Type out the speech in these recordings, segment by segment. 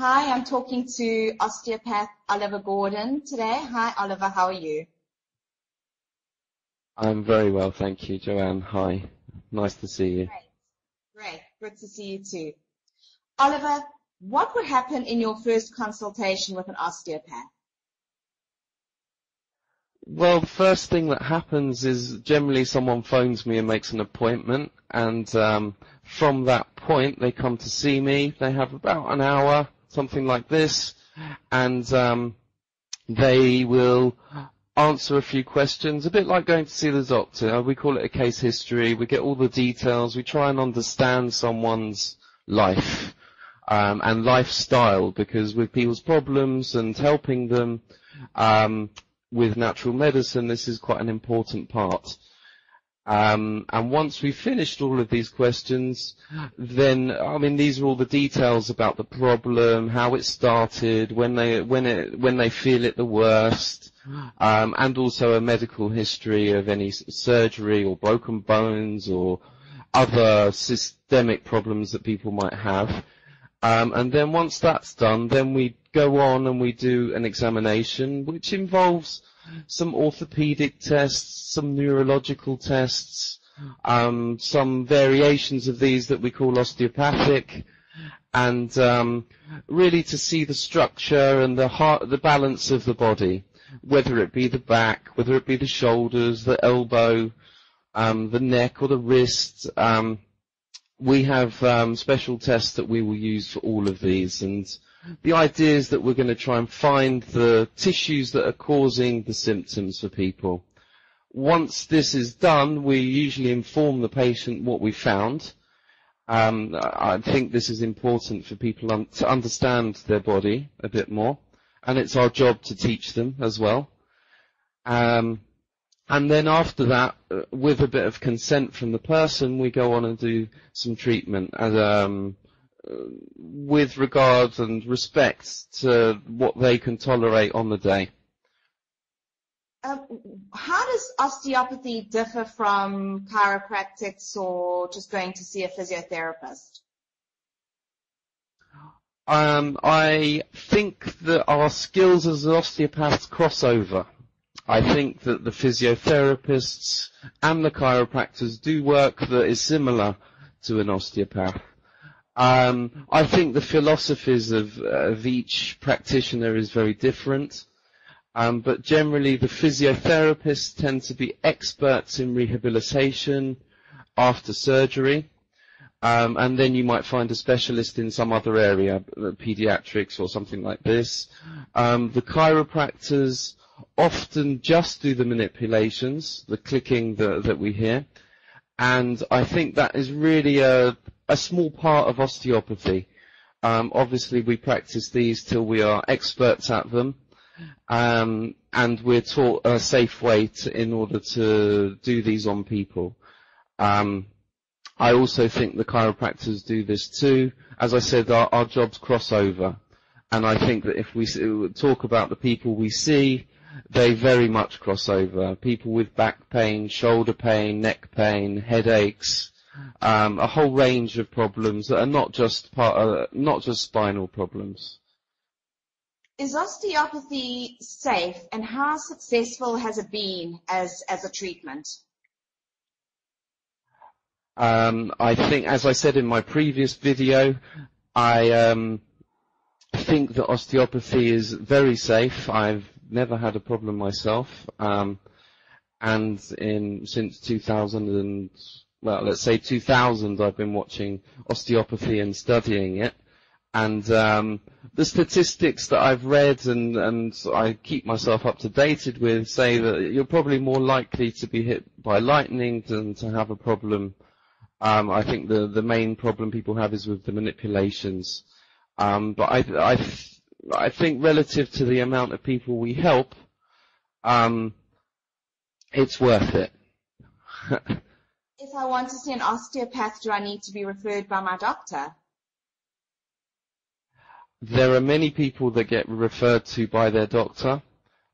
Hi, I'm talking to Osteopath Oliver Gordon today. Hi, Oliver, how are you? I'm very well, thank you, Joanne. Hi. Nice to see you. Great. Good to see you too. Oliver, what would happen in your first consultation with an osteopath? Well, the first thing that happens is generally someone phones me and makes an appointment, and from that point they come to see me. They have about an hour, something like this, and they will answer a few questions, a bit like going to see the doctor. We call it a case history. We get all the details. We try and understand someone's life and lifestyle, because with people's problems and helping them with natural medicine, this is quite an important part. And once we've finished all of these questions, then, these are all the details about the problem, how it started, when they feel it the worst, and also a medical history of any surgery or broken bones or other systemic problems that people might have. And then once that's done, then we go on and we do an examination, which involves some orthopedic tests, some neurological tests, some variations of these that we call osteopathic, and really to see the structure and the balance of the body, whether it be the back, whether it be the shoulders, the elbow, the neck or the wrist. We have special tests that we will use for all of these, and the idea is that we're going to try and find the tissues that are causing the symptoms for people. Once this is done, we usually inform the patient what we found. I think this is important for people to understand their body a bit more, and it's our job to teach them as well. And then after that, with a bit of consent from the person, we go on and do some treatment with regard and respect to what they can tolerate on the day. How does osteopathy differ from chiropractics or just going to see a physiotherapist? I think that our skills as osteopaths cross over. I think that the physiotherapists and the chiropractors do work that is similar to an osteopath. I think the philosophies of each practitioner is very different, but generally the physiotherapists tend to be experts in rehabilitation after surgery, and then you might find a specialist in some other area, pediatrics or something like this. The chiropractors often just do the manipulations, the clicking that we hear, and I think that is really a small part of osteopathy. Obviously we practice these till we are experts at them, and we're taught a safe way in order to do these on people. I also think the chiropractors do this too. As I said, our jobs cross over, and I think that if we talk about the people we see, they very much cross over. People with back pain, shoulder pain, neck pain, headaches, a whole range of problems that are not just spinal problems. Is osteopathy safe, and how successful has it been as a treatment? I think, as I said in my previous video, I think that osteopathy is very safe. I've never had a problem myself, and since 2000 I've been watching osteopathy and studying it, and the statistics that I've read and I keep myself up to date with say that you're probably more likely to be hit by lightning than to have a problem. I think the main problem people have is with the manipulations, but I think relative to the amount of people we help, it's worth it. If I want to see an osteopath, do I need to be referred by my doctor? There are many people that get referred to by their doctor.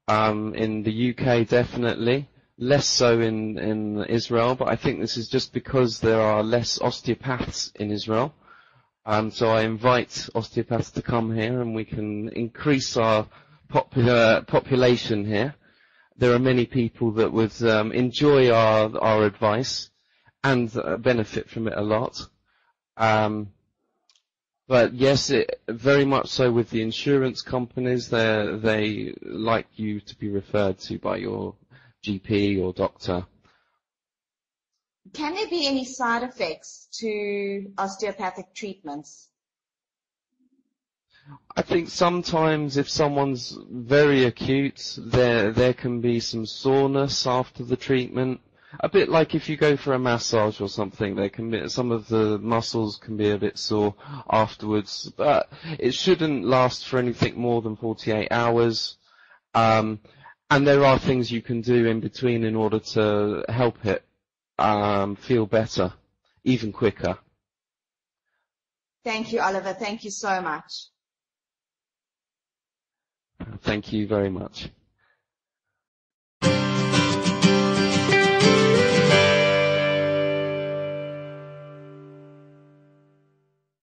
In the UK, definitely. Less so in Israel, but I think this is just because there are less osteopaths in Israel. So I invite osteopaths to come here, and we can increase our population here. There are many people that would enjoy our advice and benefit from it a lot. But yes, very much so with the insurance companies. They like you to be referred to by your GP or doctor. Can there be any side effects to osteopathic treatments? I think sometimes if someone's very acute, there can be some soreness after the treatment. A bit like if you go for a massage or something, there can be, some of the muscles can be a bit sore afterwards, but it shouldn't last for anything more than 48 hours. And there are things you can do in between in order to help it feel better, even quicker. Thank you, Oliver. Thank you so much. Thank you very much.